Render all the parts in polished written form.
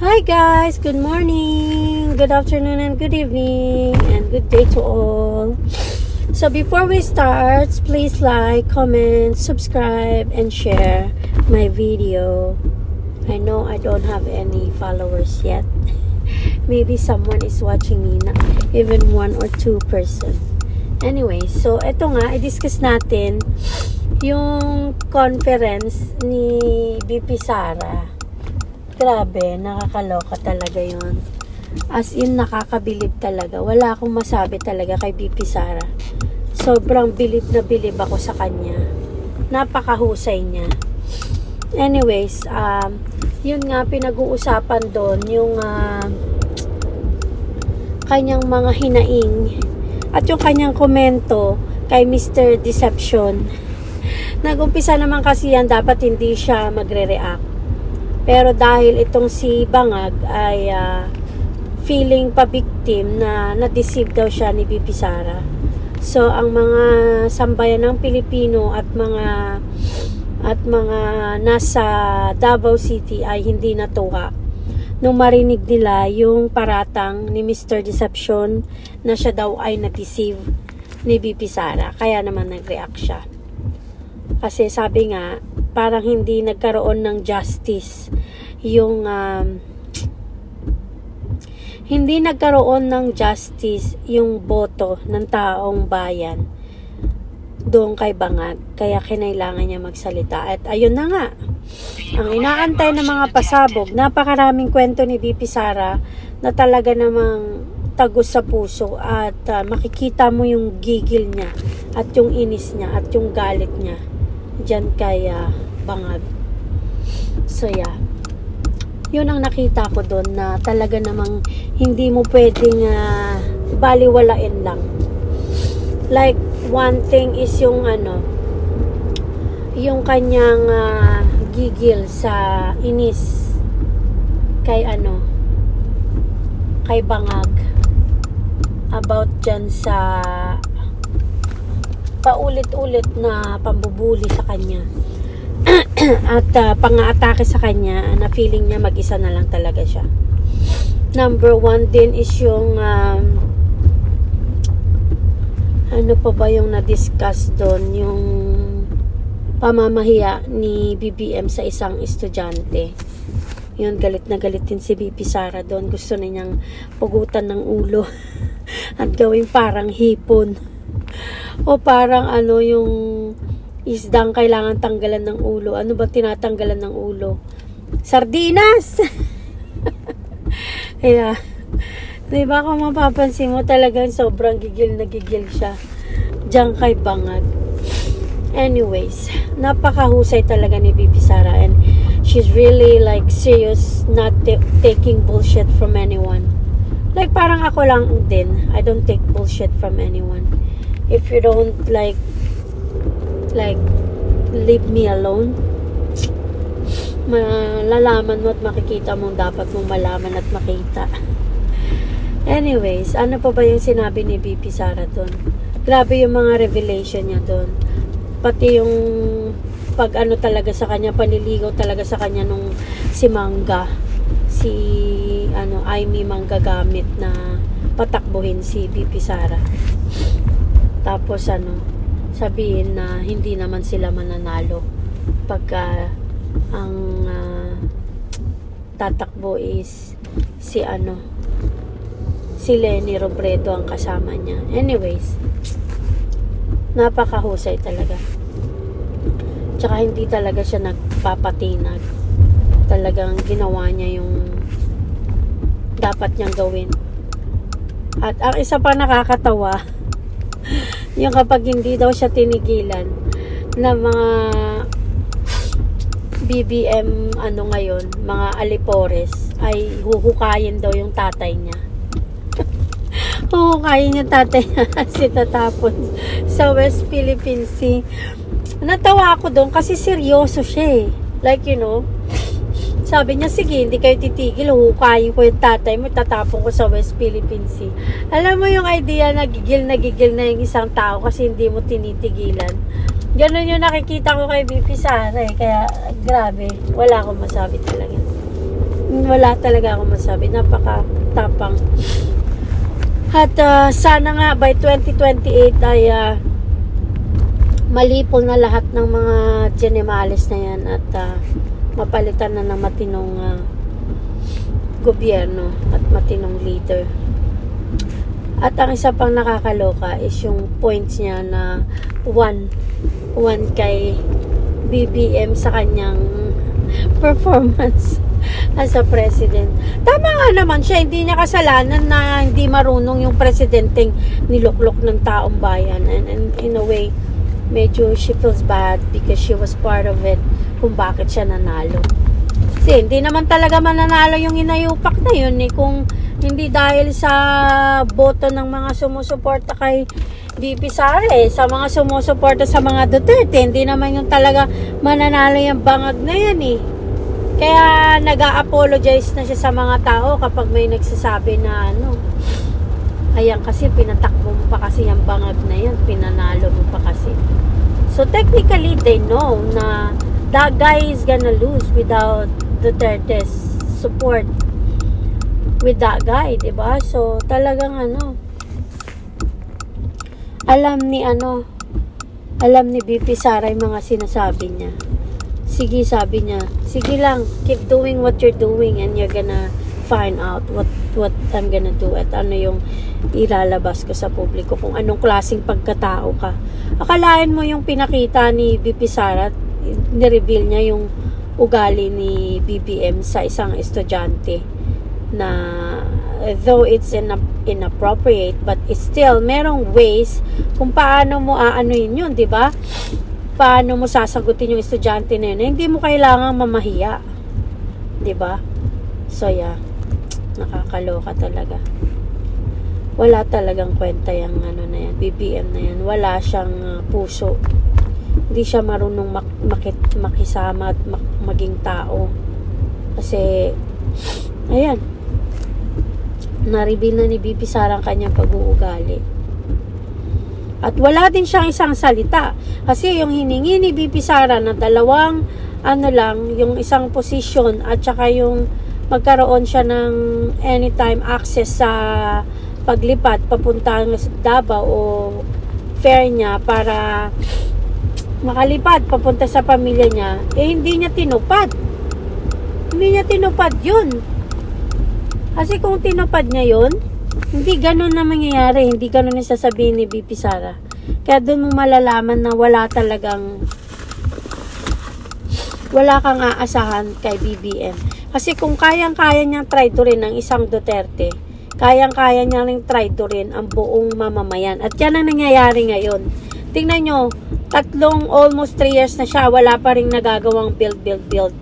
Hi guys, good morning, good afternoon, and good evening, and good day to all. So before we start, please like, comment, subscribe, and share my video. I know I don't have any followers yet. Maybe someone is watching me, na even 1 or 2 person. Anyway, so eto nga, i-discuss natin yung conference ni BP Sara. Grabe, nakakaloka talaga yun. As in, nakakabilib talaga. Wala akong masabi talaga kay BP Sara. Sobrang bilib na bilib ako sa kanya. Napakahusay niya. Anyways, yun nga, pinag-uusapan doon yung kanyang mga hinaing at yung kanyang komento kay Mr. Deception. Nag-umpisa naman kasi yan, dapat hindi siya magre-react. Pero dahil itong si Bangag ay feeling pa-victim na na-deceive daw siya ni BP Sara. So, ang mga sambayan ng Pilipino at mga nasa Davao City ay hindi natuwa nung marinig nila yung paratang ni Mr. Deception na siya daw ay na-deceive ni BP Sara. Kaya naman nag-react siya. Kasi sabi nga, parang hindi nagkaroon ng justice yung hindi nagkaroon ng justice yung boto ng taong bayan doon kay Bangag, kaya kinailangan niya magsalita. At ayun na nga, ang inaantay ng mga pasabog, napakaraming kwento ni BP Sara na talaga namang tagos sa puso at makikita mo yung gigil niya at yung inis niya at yung galit niya dyan kay Bangag. So yeah, yun ang nakita ko doon, na talaga namang hindi mo pwedeng baliwalain lang. Like, one thing is yung yung kanyang gigil sa inis kay kay Bangag about dyan sa paulit-ulit na pambubuli sa kanya at pang-aatake sa kanya, na feeling niya mag-isa na lang talaga siya. Number 1 din is yung ano pa ba yung na-discuss doon, yung pamamahiya ni BBM sa isang estudyante. Yun, galit na galit din si BP Sara doon. Gusto na niyang pugutan ng ulo at gawing parang hipon. O parang yung isdang kailangan tanggalan ng ulo. Ano ba tinatanggalan ng ulo? Sardinas! Kaya, diba kung mapapansin mo, talagang sobrang gigil na gigil siya diyan kay Bangag. Anyways, napakahusay talaga ni BP Sara, and she's really like serious, not taking bullshit from anyone. Like parang ako lang din, I don't take bullshit from anyone. If you don't like leave me alone, malalaman mo at makikita mong dapat mong malaman at makita. Anyways, ano pa ba yung sinabi ni BP Sara doon? Grabe yung mga revelation niya doon. Pati yung pag talaga sa kanya, panliligaw talaga sa kanya nung si Mangga, si Aimee Manggagamit, na patakbuhin si BP Sara. Tapos sabihin na hindi naman sila mananalo pagka ang tatakbo is si Leni Robredo ang kasama niya. Anyways, napakahusay talaga. Tsaka hindi talaga siya nagpapatinag. Talagang ginawa niya yung dapat niyang gawin. At ang isa pa nakakatawa, yung kapag hindi daw siya tinigilan na mga BBM ngayon, mga alipores, ay huhukayin daw yung tatay niya. Huhukayin yung tatay niya kasi tatapon sa West Philippine Sea. Natawa ako doon kasi seryoso siya eh. Like, sabi niya, sige, hindi kayo titigil, huhukayin ko yung tatay mo, tatapon ko sa West Philippine Sea. Alam mo yung idea na gigil na yung isang tao kasi hindi mo tinitigilan. Ganun yung nakikita ko kay BP Sara eh. Kaya grabe, wala akong masabi talaga. Wala talaga akong masabi. Napaka-tapang. At sana nga by 2028 ay malipol na lahat ng mga generales na yan at mapalitan na ng matinong gobyerno at matinong leader. At ang isa pang nakakaloka is yung points niya na one kay BBM sa kanyang performance as a president. Tama nga naman siya, hindi niya kasalanan na hindi marunong yung presidenteng niluklok ng taong bayan, and in a way medyo she feels bad because she was part of it kung bakit siya nanalo. Kasi hindi naman talaga mananalo yung inayupak na yun kung hindi dahil sa boto ng mga sumusuporta kay BP Sara sa mga sumusuporta sa mga Duterte, hindi naman yung talaga mananalo yung bangag na yan Kaya nag-a-apologize na siya sa mga tao kapag may nagsasabi na ayan kasi pinatakbo mo pa kasi yung bangag na yan, pinanalo mo pa kasi. So technically they know na that guy is gonna lose without Duterte's support with that guy, diba? So talagang alam ni BP Sara yung mga sinasabi niya. Sige, sabi niya, sige lang, keep doing what you're doing and you're gonna find out what I'm gonna do at ano yung ilalabas ko sa publiko, kung anong klaseng pagkatao ka. Akalain mo yung pinakita ni BP Sara, nireveal niya yung ugali ni BBM sa isang estudyante na though it's inappropriate but it's still merong ways kung paano mo aanuhin yun, di ba? Paano mo sasagutin yung estudyante na yun? Hindi mo kailangang mamahiya, di ba? So yeah, nakakaloka talaga. Wala talagang kwenta yung na yan, BBM na yan. Wala siyang puso. Hindi siya marunong makisama at maging tao. Kasi ayan, na-reveal na ni BP Sara ang kanyang pag-uugali. At wala din siyang isang salita. Kasi yung hiningi ni BP Sara na dalawang yung isang posisyon at saka yung magkaroon siya ng anytime access sa paglipad papunta sa Davao o fare niya para makalipad papunta sa pamilya niya, hindi niya tinupad. Hindi niya tinupad yun. Kasi kung tinupad niya yun, hindi ganun na mangyayari. Hindi ganun na sasabihin ni BP Sara. Kaya doon mo malalaman na wala kang aasahan kay BBM. Kasi kung kayang-kaya niyang traidorin ng isang Duterte, kayang-kaya niya rin traidorin ang buong mamamayan. At yan ang nangyayari ngayon. Tingnan nyo, almost 3 years na siya, wala pa rin nagagawang build.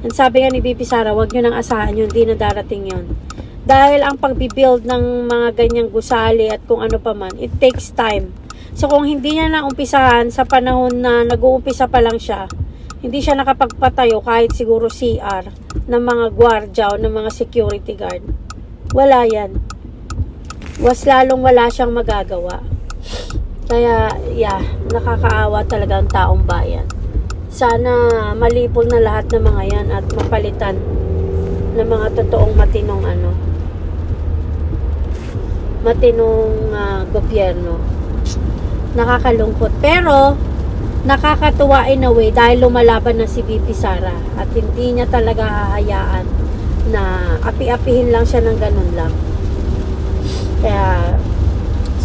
And sabi nga ni BP Sara, wag nyo nang asahan yun, hindi na darating yun. Dahil ang pagbibuild ng mga ganyang gusali at kung ano pa man, it takes time. So kung hindi niya naumpisahan sa panahon na nag-uumpisa pa lang siya, hindi siya nakapagpatayo kahit siguro CR ng mga gwardya o ng mga security guard. Wala yan. Lalong wala siyang magagawa. Kaya, nakakaawa talaga ang taong bayan. Sana malipol na lahat ng mga yan at mapalitan ng mga totoong matinong gobyerno. Nakakalungkot. Pero, nakakatuwa in a way dahil lumalaban na si BP Sara at hindi niya talaga hahayaan na api-apihin lang siya ng ganun lang. Kaya,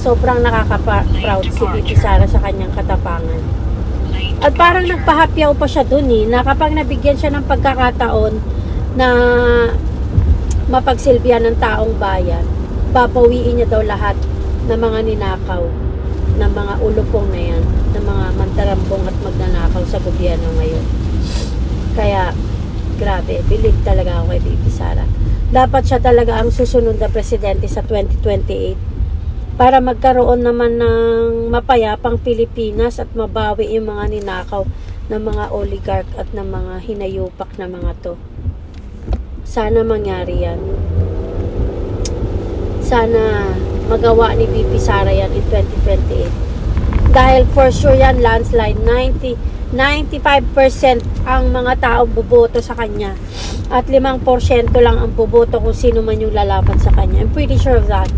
sobrang nakaka-proud si BP Sara sa kanyang katapangan. At parang nagpahapyaw pa siya dun na kapag nabigyan siya ng pagkakataon na mapagsilbihan ng taong bayan, babawiin niya daw lahat ng mga ninakaw, ng mga ulupong na yan, ng mga mantarambong at magnanakaw sa gobyerno ngayon. Kaya, grabe, believe talaga ako kay BP Sara. Dapat siya talaga ang susunod na presidente sa 2028 para magkaroon naman ng mapayapang Pilipinas at mabawi yung mga ninakaw ng mga oligarch at ng mga hinayupak na mga to. Sana mangyari yan. Sana magawa ni BP Sara yan in 2028. Dahil for sure yan, landslide, 95% ang mga taong boboto sa kanya. At 5% lang ang boboto kung sino man yung lalaban sa kanya. I'm pretty sure of that.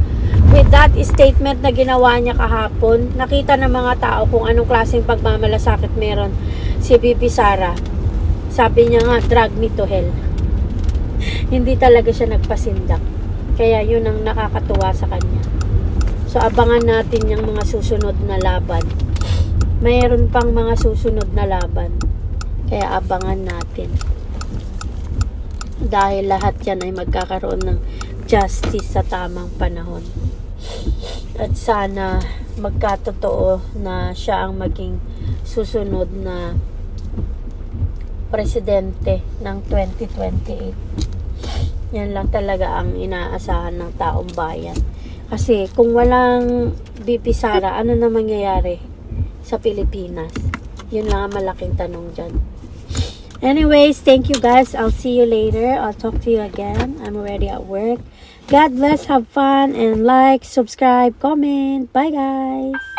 With that statement na ginawa niya kahapon, nakita ng mga tao kung anong klaseng pagmamalasakit meron si VP Sara. Sabi niya nga, drag me to hell. Hindi talaga siya nagpasindak. Kaya yun ang nakakatuwa sa kanya. So abangan natin yung mga susunod na laban. Mayroon pang mga susunod na laban. Kaya abangan natin. Dahil lahat yan ay magkakaroon ng justice sa tamang panahon. At sana magkatotoo na siya ang maging susunod na presidente ng 2028. Yan lang talaga ang inaasahan ng taong bayan. Kasi kung walang VP Sara, ano na mangyayari sa Pilipinas? Yun lang ang malaking tanong dyan. Anyways, thank you guys. I'll see you later. I'll talk to you again. I'm already at work. God bless, have fun, and like, subscribe, comment. Bye guys.